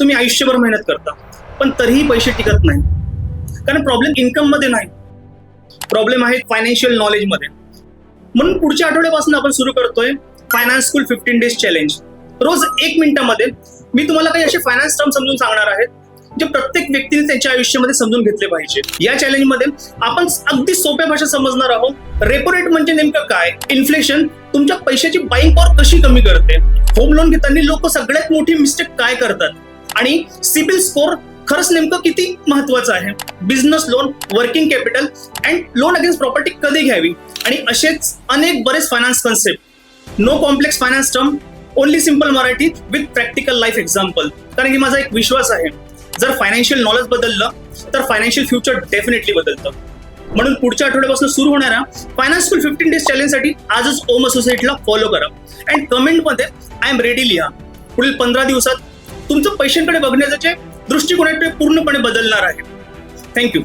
तुम्ही आयुष्यभर मेहनत करता पण तरीही पैसे टिकत नाही. कारण प्रॉब्लेम इन्कम मध्ये नाही, प्रॉब्लेम आहे फायनान्शियल नॉलेज मध्ये. म्हणून पुढच्या आठवड्यापासून आपण सुरू करतोय फायनान्स स्कूल 15 डेज चॅलेंज. रोज 1 मिनिटामध्ये मी तुम्हाला काही असे फायनान्स टर्म समजून सांगणार आहेत जे प्रत्येक व्यक्तीने त्यांच्या आयुष्यामध्ये समजून घेतले पाहिजे. या चॅलेंज मध्ये आपण अगदी सोप्या भाषेत समजणार आहोत. रेपो रेट म्हणजे नेमकं काय, इन्फ्लेशन तुमच्या पैशाची बाईंग पॉवर कशी कमी करते, होम लोन घेताना लोक सगळ्यात मोठी मिस्टेक काय करतात, आणि सिबिल स्कोर खरंच नेमकं किती महत्वाचं आहे, business loan, working capital and loan against property कधी घ्यावी, आणि असेच अनेक बरेच finance concept. No complex finance term, only simple Marathi with practical life example. कारण की माझा एक विश्वास आहे, जर फायनान्शियल नॉलेज बदललं तर फायनान्शियल फ्युचर डेफिनेटली बदलतं. म्हणून पुढच्या आठवड्यापासून सुरू होणाऱ्या फायनान्स स्कूल 15 डेज चॅलेंज साठी आजच ओम असोसिएटला फॉलो करा अँड कमेंटमध्ये आय एम रेडी लिहा. पुढील 15 दिवसात तुमचं पैशांकडे बघण्याचे दृष्टिकोन पूर्णपणे बदलणार आहे. थँक्यू.